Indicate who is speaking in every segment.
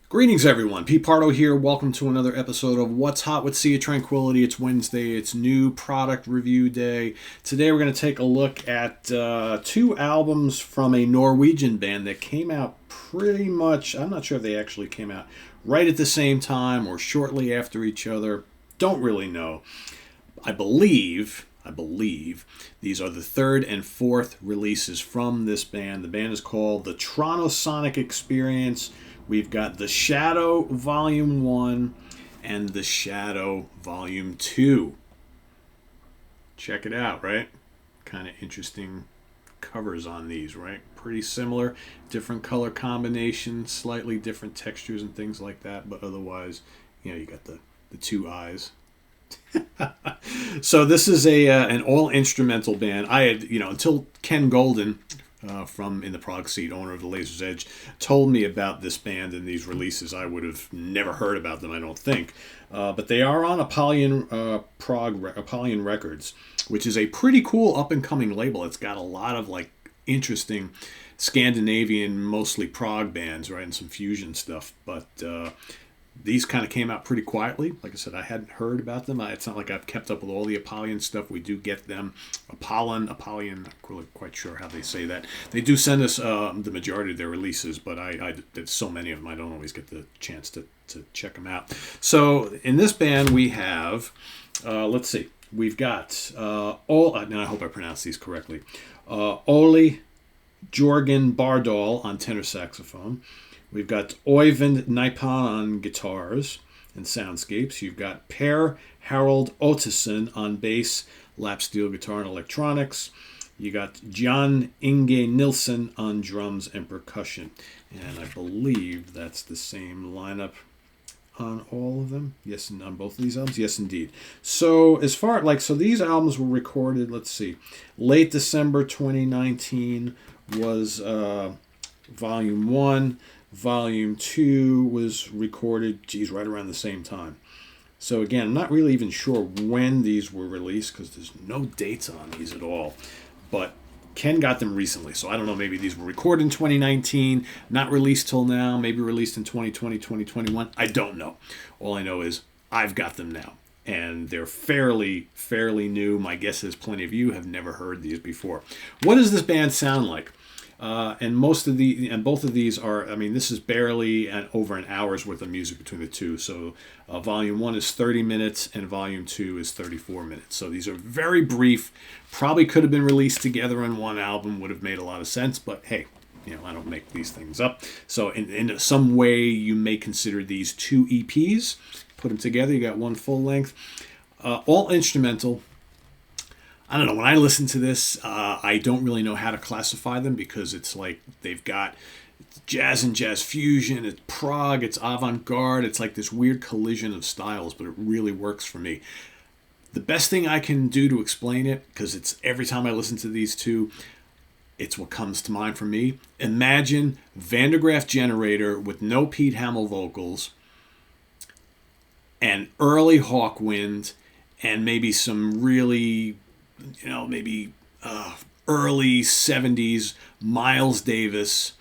Speaker 1: Greetings, everyone. Pete Pardo here. Welcome to another episode of What's Hot with Sea of Tranquility. It's Wednesday. It's new product review day. Today, we're going to take a look at two albums from a Norwegian band that came out pretty much. I'm not sure if they actually came out right at the same time or shortly after each other. Don't really know. I believe these are the third and fourth releases from this band. The band is called the Tronosonic Experience. We've got The Shadow Volume 1 and The Shadow Volume 2. Check it out, right? Kind of interesting covers on these, right? Pretty similar, different color combinations, slightly different textures and things like that, but otherwise, you got the two eyes. So this is an all instrumental band. I had, until Ken Golden from In the Prog Seat, owner of the Laser's Edge, told me about this band and these releases, I would have never heard about them, I don't think. But they are on Apollon Records, which is a pretty cool up and coming label. It's got a lot of interesting Scandinavian, mostly prog bands, right, and some fusion stuff. But these kind of came out pretty quietly. Like I said, I hadn't heard about them. It's not like I've kept up with all the Apollon stuff. We do get them. Apollon, not really quite sure how they say that. They do send us the majority of their releases, but there's so many of them, I don't always get the chance to check them out. So in this band, we have, let's see, we've got, and I hope I pronounced these correctly, Ole Jorgen Bardal on tenor saxophone. We've got Oyvind Naipan on guitars and soundscapes. You've got Per Harald Ottesen on bass, lap steel guitar, and electronics. You got Jan Inge Nilsson on drums and percussion. And I believe that's the same lineup on all of them. Yes, and on both of these albums. Yes, indeed. So as far so these albums were recorded, let's see, late December 2019 was Volume 1. Volume 2 was recorded, right around the same time. So again, I'm not really even sure when these were released because there's no dates on these at all. But Ken got them recently, so I don't know, maybe these were recorded in 2019, not released till now, maybe released in 2020, 2021. I don't know. All I know is I've got them now. And they're fairly new. My guess is plenty of you have never heard these before. What does this band sound like? And both of these are, this is barely over an hour's worth of music between the two. So Volume 1 is 30 minutes and Volume 2 is 34 minutes. So these are very brief, probably could have been released together on one album, would have made a lot of sense, but hey, I don't make these things up. So in some way, you may consider these two EPs, put them together, you got one full length, all instrumental. I don't know, when I listen to this, I don't really know how to classify them because it's like they've got jazz and jazz fusion, it's prog, it's avant-garde, it's like this weird collision of styles, but it really works for me. The best thing I can do to explain it, because it's every time I listen to these two, it's what comes to mind for me. Imagine Van de Graaff Generator with no Pete Hamill vocals and early Hawkwind and maybe some really maybe early 70s Miles Davis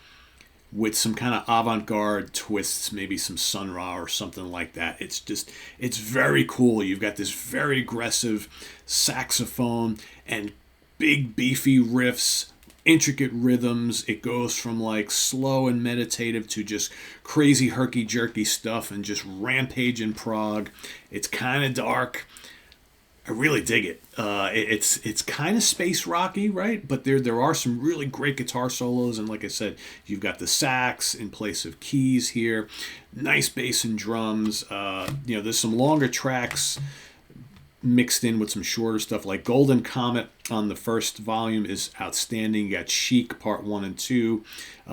Speaker 1: with some kind of avant-garde twists, maybe some Sun Ra or something like that. It's very cool. You've got this very aggressive saxophone and big beefy riffs, intricate rhythms. It goes from slow and meditative to just crazy herky-jerky stuff and just rampage in prog. It's kind of dark. I really dig it. It's kind of space rocky, right? But there are some really great guitar solos, and like I said, you've got the sax in place of keys here. Nice bass and drums. There's some longer tracks mixed in with some shorter stuff. Like Golden Comet on the first volume is outstanding. You got Chic Part 1 and 2.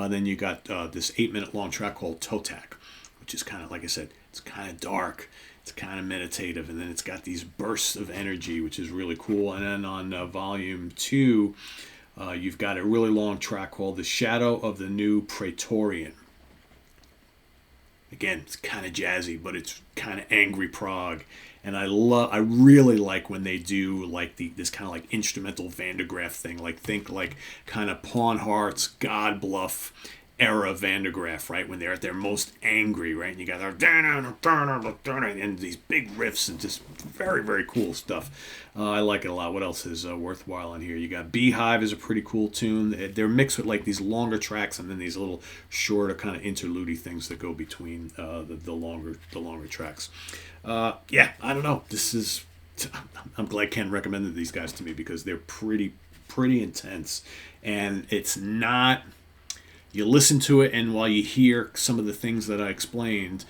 Speaker 1: Then you got this 8-minute long track called Toe Tag, which is kind of, like I said, it's kind of dark. It's kind of meditative, and then it's got these bursts of energy, which is really cool. And then on Volume 2, you've got a really long track called The Shadow of the New Praetorian. Again, it's kind of jazzy, but it's kind of angry prog. And I really like when they do this kind of instrumental Van de Graaff thing. Think kind of Pawn Hearts, God Bluff, era Van de Graaff, right? When they're at their most angry, right? And you got their and these big riffs and just very, very cool stuff. I like it a lot. What else is worthwhile on here? You got Beehive is a pretty cool tune. They're mixed with like these longer tracks and then these little shorter kind of interlude things that go between the longer tracks. Yeah, I don't know. I'm glad Ken recommended these guys to me because they're pretty intense, and it's not. You listen to it, and while you hear some of the things that I explained,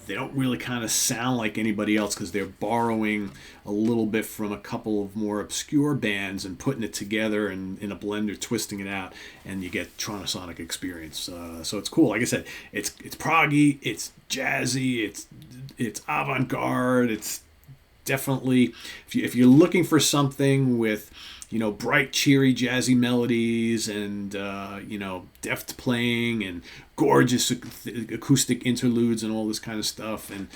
Speaker 1: they don't really kind of sound like anybody else because they're borrowing a little bit from a couple of more obscure bands and putting it together and in a blender, twisting it out, and you get Tronosonic Experience. So it's cool. Like I said, it's proggy, it's jazzy, it's avant-garde. It's definitely, if you're looking for something with, bright, cheery, jazzy melodies and, deft playing and gorgeous acoustic interludes and all this kind of stuff and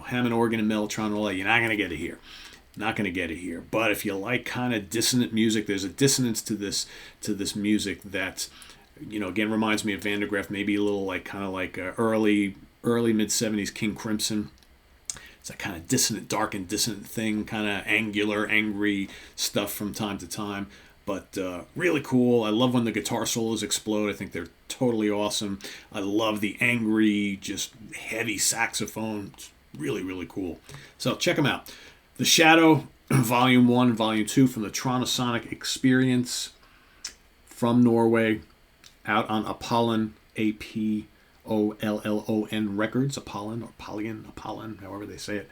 Speaker 1: Hammond organ and mellotron and all that, you're not going to get it here. Not going to get it here. But if you like kind of dissonant music, there's a dissonance to this music that, again, reminds me of Van de Graaff, maybe a little like kind of like early mid-70s King Crimson. It's that kind of dissonant, dark and dissonant thing, kind of angular, angry stuff from time to time. But really cool. I love when the guitar solos explode. I think they're totally awesome. I love the angry, just heavy saxophone. It's really, really cool. So check them out. The Shadow, Volume 1 and Volume 2 from the Tronosonic Experience from Norway, out on Apollon, Apollon Records, Apollon, however they say it.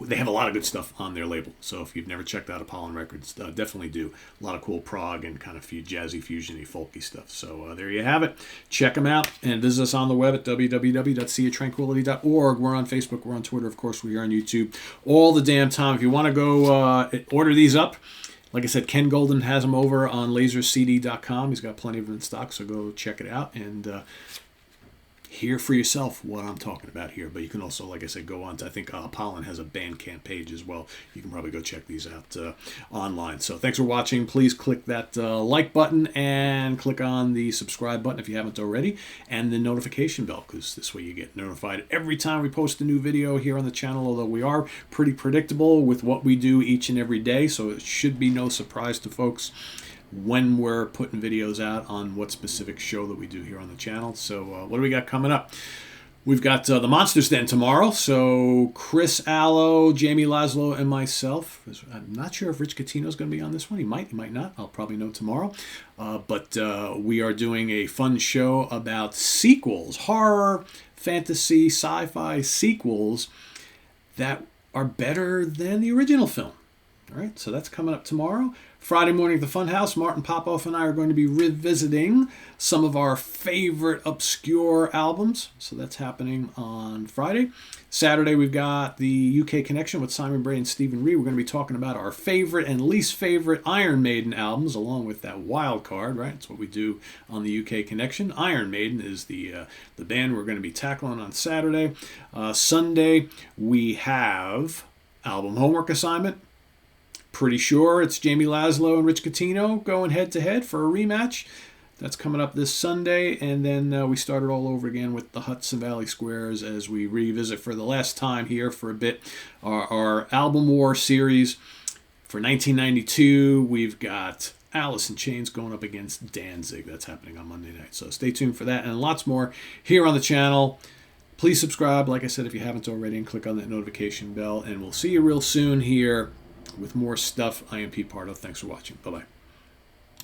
Speaker 1: They have a lot of good stuff on their label. So if you've never checked out Apollon Records, definitely do. A lot of cool prog and kind of jazzy, fusiony, folky stuff. So there you have it. Check them out and visit us on the web at www.seaoftranquility.org. We're on Facebook. We're on Twitter. Of course, we are on YouTube all the damn time. If you want to go order these up, like I said, Ken Golden has them over on lasercd.com. He's got plenty of them in stock, so go check it out and hear for yourself what I'm talking about here. But you can also, like I said, go on to, I think Apollon has a Bandcamp page as well. You can probably go check these out online. So thanks for watching. Please click that like button and click on the subscribe button if you haven't already, and the notification bell, because this way you get notified every time we post a new video here on the channel, although we are pretty predictable with what we do each and every day, so it should be no surprise to folks when we're putting videos out on what specific show that we do here on the channel. So what do we got coming up? We've got the Monsters Den tomorrow. So Chris Allo, Jamie Laszlo, and myself. I'm not sure if Rich Catino's going to be on this one. He might not. I'll probably know tomorrow. But we are doing a fun show about sequels, horror, fantasy, sci-fi sequels that are better than the original film. All right, so that's coming up tomorrow. Friday morning at the Funhouse, Martin Popoff and I are going to be revisiting some of our favorite obscure albums. So that's happening on Friday. Saturday, we've got the UK Connection with Simon Bray and Stephen Reed. We're going to be talking about our favorite and least favorite Iron Maiden albums, along with that wild card, right? That's what we do on the UK Connection. Iron Maiden is the band we're going to be tackling on Saturday. Sunday, we have album homework assignment. Pretty sure it's Jamie Laszlo and Rich Catino going head-to-head for a rematch. That's coming up this Sunday. And then we start it all over again with the Hudson Valley Squares as we revisit for the last time here for a bit our Album War series. For 1992, we've got Alice in Chains going up against Danzig. That's happening on Monday night. So stay tuned for that and lots more here on the channel. Please subscribe, like I said, if you haven't already, and click on that notification bell. And we'll see you real soon here with more stuff. I am Pete Pardo. Thanks for watching. Bye-bye.